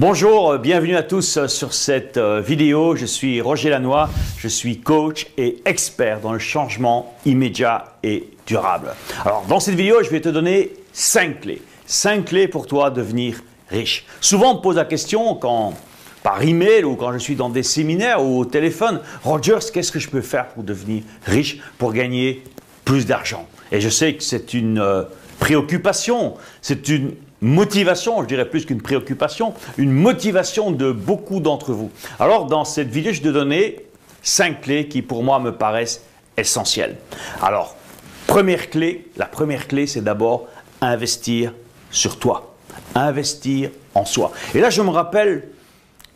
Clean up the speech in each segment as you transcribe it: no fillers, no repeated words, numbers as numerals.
Bonjour, bienvenue à tous sur cette vidéo. Je suis Roger Lannoy, je suis coach et expert dans le changement immédiat et durable. Alors, dans cette vidéo, je vais te donner 5 clés. 5 clés pour toi devenir riche. Souvent, on me pose la question par email ou quand je suis dans des séminaires ou au téléphone, Rogers, qu'est-ce que je peux faire pour devenir riche, pour gagner plus d'argent? Et je sais que c'est une préoccupation, c'est une motivation, je dirais plus qu'une préoccupation, une motivation de beaucoup d'entre vous. Alors, dans cette vidéo, je vais te donner 5 clés qui, pour moi, me paraissent essentielles. Alors, la première clé, c'est d'abord investir sur toi, investir en soi. Et là, je me rappelle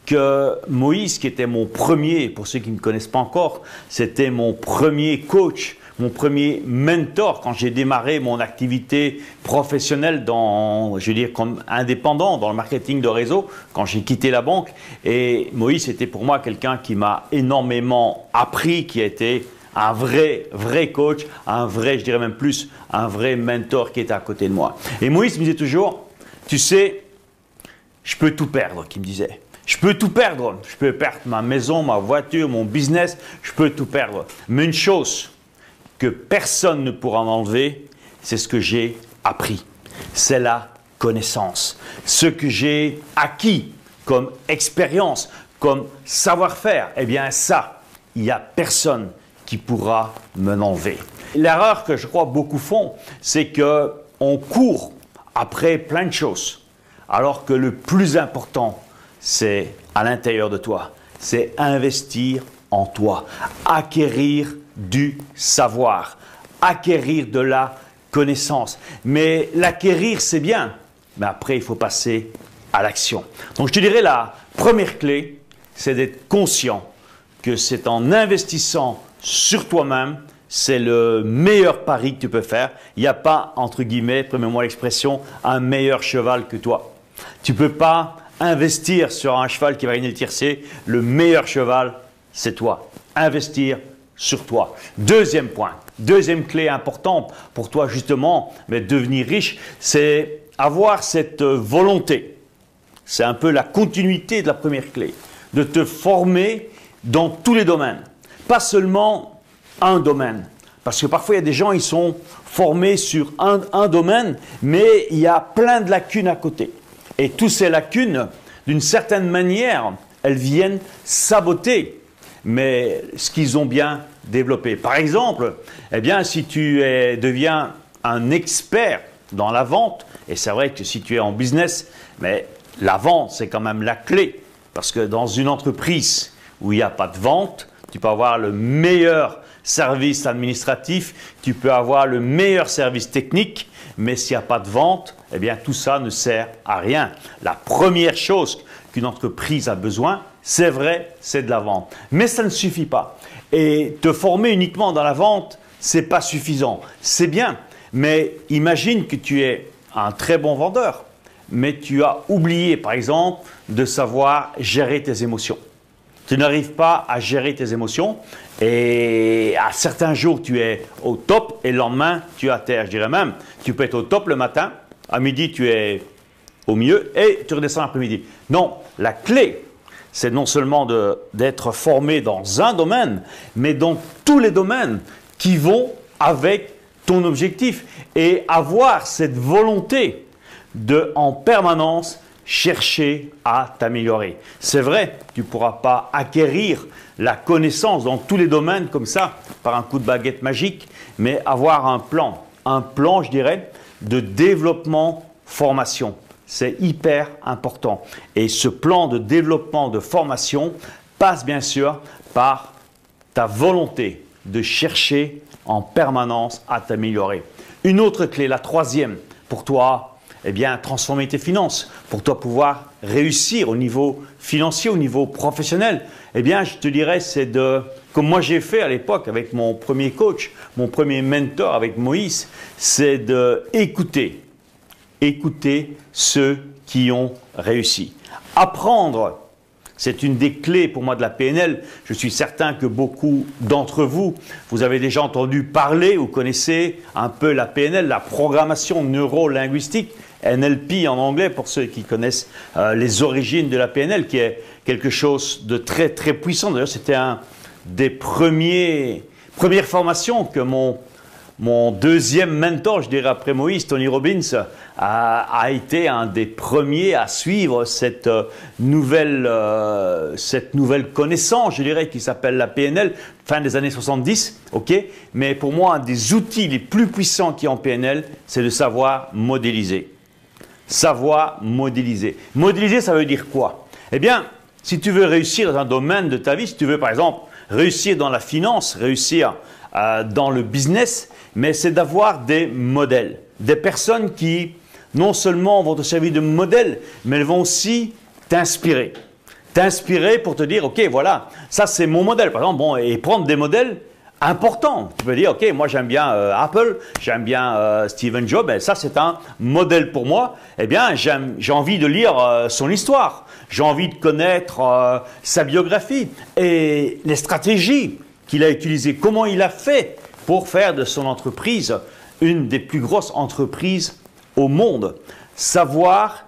que Moïse, qui était mon premier, pour ceux qui ne me connaissent pas encore, c'était mon premier coach, mon premier mentor quand j'ai démarré mon activité professionnelle comme indépendant dans le marketing de réseau, quand j'ai quitté la banque. Et Moïse était pour moi quelqu'un qui m'a énormément appris, qui a été un vrai coach, je dirais même plus, un vrai mentor qui était à côté de moi. Et Moïse me disait toujours, tu sais, je peux tout perdre, qu'il me disait. Je peux tout perdre. Je peux perdre ma maison, ma voiture, mon business, je peux tout perdre. Mais une chose que personne ne pourra m'enlever, c'est ce que j'ai appris. C'est la connaissance. Ce que j'ai acquis comme expérience, comme savoir-faire, eh bien ça, il n'y a personne qui pourra me l'enlever. L'erreur que je crois beaucoup font, c'est qu'on court après plein de choses, alors que le plus important, c'est à l'intérieur de toi. C'est investir en toi, acquérir du savoir, acquérir de la connaissance. Mais l'acquérir, c'est bien, mais après, il faut passer à l'action. Donc, je te dirais, la première clé, c'est d'être conscient que c'est en investissant sur toi-même, c'est le meilleur pari que tu peux faire. Il n'y a pas, entre guillemets, permets-moi l'expression, un meilleur cheval que toi. Tu ne peux pas investir sur un cheval qui va gagner le tiercé. Le meilleur cheval, c'est toi. Investir sur toi. Deuxième point, deuxième clé importante pour toi justement, mais devenir riche, c'est avoir cette volonté. C'est un peu la continuité de la première clé, de te former dans tous les domaines, pas seulement un domaine. Parce que parfois, il y a des gens, ils sont formés sur un domaine, mais il y a plein de lacunes à côté. Et toutes ces lacunes, d'une certaine manière, elles viennent saboter ce qu'ils ont bien développé. Par exemple, eh bien, si tu deviens un expert dans la vente, et c'est vrai que si tu es en business, mais la vente, c'est quand même la clé. Parce que dans une entreprise où il n'y a pas de vente, tu peux avoir le meilleur service administratif, tu peux avoir le meilleur service technique, mais s'il n'y a pas de vente, eh bien, tout ça ne sert à rien. La première chose qu'une entreprise a besoin, c'est vrai, c'est de la vente. Mais ça ne suffit pas. Et te former uniquement dans la vente, ce n'est pas suffisant. C'est bien, mais imagine que tu es un très bon vendeur, mais tu as oublié, par exemple, de savoir gérer tes émotions. Tu n'arrives pas à gérer tes émotions et à certains jours, tu es au top et le lendemain, tu es à terre. Je dirais même, tu peux être au top le matin, à midi, tu es au milieu et tu redescends l'après-midi. Non, la clé, c'est non seulement d'être formé dans un domaine, mais dans tous les domaines qui vont avec ton objectif et avoir cette volonté de, en permanence, chercher à t'améliorer. C'est vrai, tu ne pourras pas acquérir la connaissance dans tous les domaines comme ça, par un coup de baguette magique, mais avoir un plan, je dirais, de développement, formation. C'est hyper important. Et ce plan de développement, de formation, passe bien sûr par ta volonté de chercher en permanence à t'améliorer. Une autre clé, la troisième, pour toi, eh bien, transformer tes finances, pour toi pouvoir réussir au niveau financier, au niveau professionnel, eh bien, je te dirais, c'est comme moi j'ai fait à l'époque avec mon premier coach, mon premier mentor avec Moïse, c'est d'écouter ceux qui ont réussi. Apprendre, c'est une des clés pour moi de la PNL. Je suis certain que beaucoup d'entre vous, vous avez déjà entendu parler ou connaissez un peu la PNL, la programmation neuro-linguistique. NLP en anglais, pour ceux qui connaissent les origines de la PNL, qui est quelque chose de très très puissant. D'ailleurs, c'était un des premières formations que mon deuxième mentor, je dirais après Moïse, Tony Robbins, a été un des premiers à suivre cette nouvelle connaissance, je dirais, qui s'appelle la PNL, fin des années 70. Okay. Mais pour moi, un des outils les plus puissants qui est en PNL, c'est de savoir modéliser. Savoir modéliser. Modéliser, ça veut dire quoi? Eh bien, si tu veux réussir dans un domaine de ta vie, si tu veux par exemple réussir dans la finance, réussir dans le business, mais c'est d'avoir des modèles, des personnes qui non seulement vont te servir de modèle, mais elles vont aussi t'inspirer. T'inspirer pour te dire, ok, voilà, ça c'est mon modèle. Par exemple, bon, et prendre des modèles importants. Tu peux dire, ok, moi j'aime bien Apple, j'aime bien Steve Jobs, et ça c'est un modèle pour moi. Eh bien, j'ai envie de lire son histoire, j'ai envie de connaître sa biographie et les stratégies qu'il a utilisées, comment il a fait pour faire de son entreprise une des plus grosses entreprises au monde. Savoir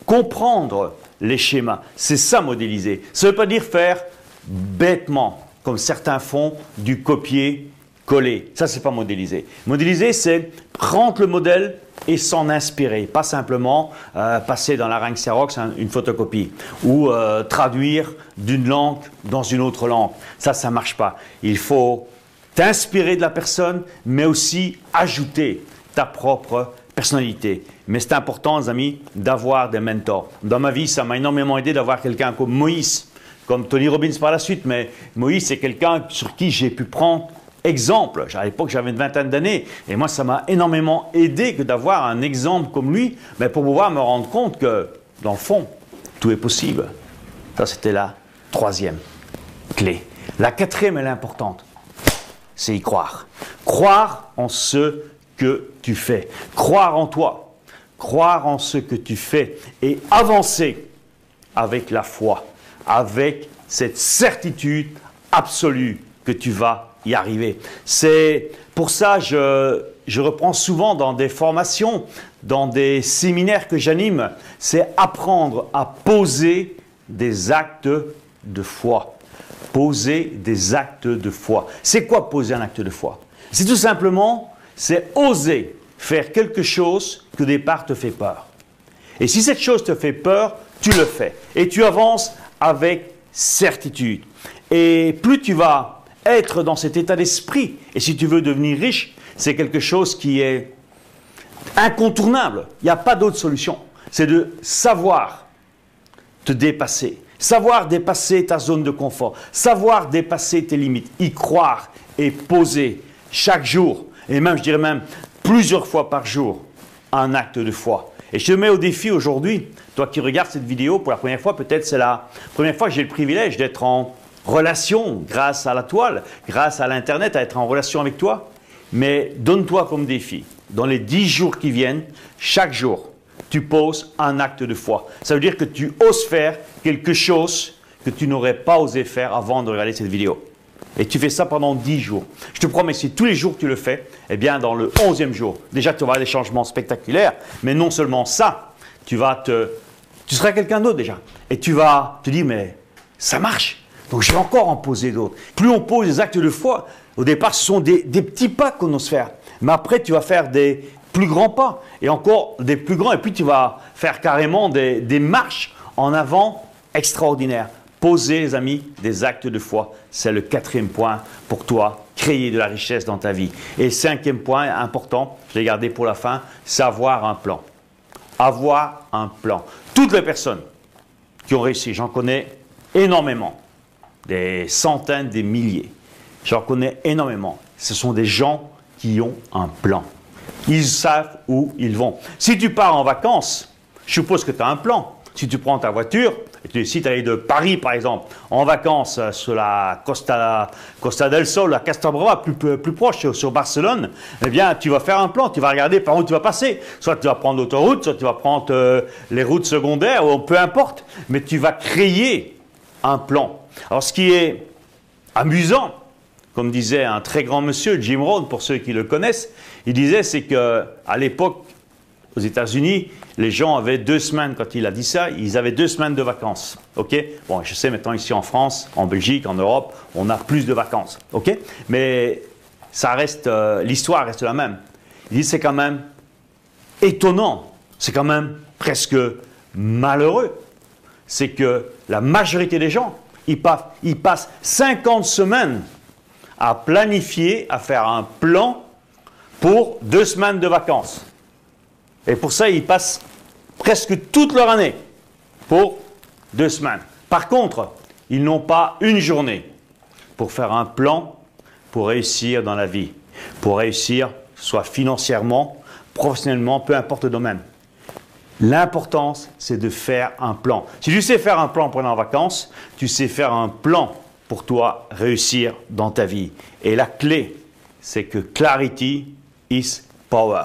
comprendre les schémas, c'est ça modéliser. Ça ne veut pas dire faire bêtement, comme certains font, du copier-coller. Ça, c'est pas modéliser. Modéliser, c'est prendre le modèle et s'en inspirer. Pas simplement passer dans la langue Xerox une photocopie ou traduire d'une langue dans une autre langue. Ça ne marche pas. Il faut t'inspirer de la personne, mais aussi ajouter ta propre personnalité. Mais c'est important, les amis, d'avoir des mentors. Dans ma vie, ça m'a énormément aidé d'avoir quelqu'un comme Moïse, comme Tony Robbins par la suite, mais Moïse, c'est quelqu'un sur qui j'ai pu prendre exemple. À l'époque, j'avais une vingtaine d'années, et moi, ça m'a énormément aidé que d'avoir un exemple comme lui, mais pour pouvoir me rendre compte que, dans le fond, tout est possible. Ça, c'était la troisième clé. La quatrième, elle est importante, c'est y croire. Croire en ce que tu fais. Croire en toi. Croire en ce que tu fais et avancer avec la foi, avec cette certitude absolue que tu vas y arriver. C'est pour ça que je reprends souvent dans des formations, dans des séminaires que j'anime, c'est apprendre à poser des actes de foi. Poser des actes de foi. C'est quoi poser un acte de foi? C'est tout simplement, c'est oser faire quelque chose qui au départ te fait peur. Et si cette chose te fait peur, tu le fais. Et tu avances avec certitude. Et plus tu vas être dans cet état d'esprit, et si tu veux devenir riche, c'est quelque chose qui est incontournable. Il n'y a pas d'autre solution. C'est de savoir te dépasser. Savoir dépasser ta zone de confort. Savoir dépasser tes limites. Y croire et poser chaque jour, et même, je dirais même, plusieurs fois par jour, un acte de foi. Et je te mets au défi aujourd'hui, toi qui regardes cette vidéo pour la première fois, peut-être c'est la première fois que j'ai le privilège d'être en relation grâce à la toile, grâce à l'Internet, à être en relation avec toi. Mais donne-toi comme défi, dans les 10 jours qui viennent, chaque jour, tu poses un acte de foi. Ça veut dire que tu oses faire quelque chose que tu n'aurais pas osé faire avant de regarder cette vidéo. Et tu fais ça pendant 10 jours. Je te promets, si tous les jours tu le fais, eh bien dans le 11e jour, déjà tu auras des changements spectaculaires, mais non seulement ça, tu seras quelqu'un d'autre déjà. Et tu vas te dire, mais ça marche, donc je vais encore en poser d'autres. Plus on pose des actes de foi, au départ ce sont des petits pas qu'on ose faire. Mais après tu vas faire des plus grands pas, et encore des plus grands, et puis tu vas faire carrément des marches en avant extraordinaires. Poser, les amis, des actes de foi, c'est le 4e point pour toi, créer de la richesse dans ta vie. Et 5e point important, je l'ai gardé pour la fin, c'est avoir un plan. Avoir un plan. Toutes les personnes qui ont réussi, j'en connais énormément, des centaines, des milliers, j'en connais énormément. Ce sont des gens qui ont un plan. Ils savent où ils vont. Si tu pars en vacances, je suppose que tu as un plan. Si tu prends ta voiture et tu décides d'aller de Paris, par exemple, en vacances sur la Costa del Sol, la Costa Brava, plus proche, sur Barcelone, eh bien, tu vas faire un plan, tu vas regarder par où tu vas passer. Soit tu vas prendre l'autoroute, soit tu vas prendre les routes secondaires, ou peu importe. Mais tu vas créer un plan. Alors, ce qui est amusant, comme disait un très grand monsieur, Jim Rohn, pour ceux qui le connaissent, il disait, c'est qu'à l'époque, aux États-Unis, les gens avaient 2 semaines, quand il a dit ça, ils avaient 2 semaines de vacances. Ok? Bon, je sais maintenant ici en France, en Belgique, en Europe, on a plus de vacances. Ok? Mais ça reste, l'histoire reste la même. Il dit c'est quand même étonnant, c'est quand même presque malheureux. C'est que la majorité des gens, ils passent 50 semaines à planifier, à faire un plan pour 2 semaines de vacances. Et pour ça, ils passent presque toute leur année pour 2 semaines. Par contre, ils n'ont pas une journée pour faire un plan pour réussir dans la vie, pour réussir soit financièrement, professionnellement, peu importe le domaine. L'importance, c'est de faire un plan. Si tu sais faire un plan pendant les vacances, tu sais faire un plan pour toi réussir dans ta vie. Et la clé, c'est que clarity is power.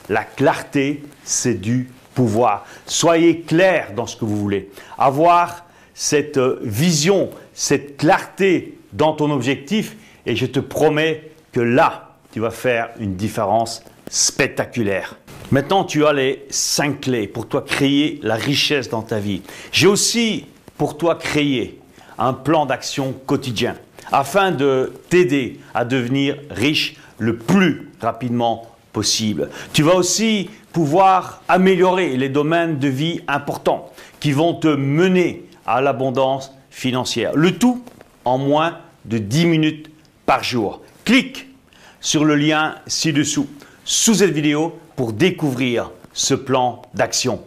La clarté, c'est du pouvoir. Soyez clair dans ce que vous voulez. Avoir cette vision, cette clarté dans ton objectif, et je te promets que là, tu vas faire une différence spectaculaire. Maintenant, tu as les 5 clés pour toi créer la richesse dans ta vie. J'ai aussi pour toi créé un plan d'action quotidien afin de t'aider à devenir riche le plus rapidement possible. Tu vas aussi pouvoir améliorer les domaines de vie importants qui vont te mener à l'abondance financière. Le tout en moins de 10 minutes par jour. Clique sur le lien ci-dessous, sous cette vidéo, pour découvrir ce plan d'action.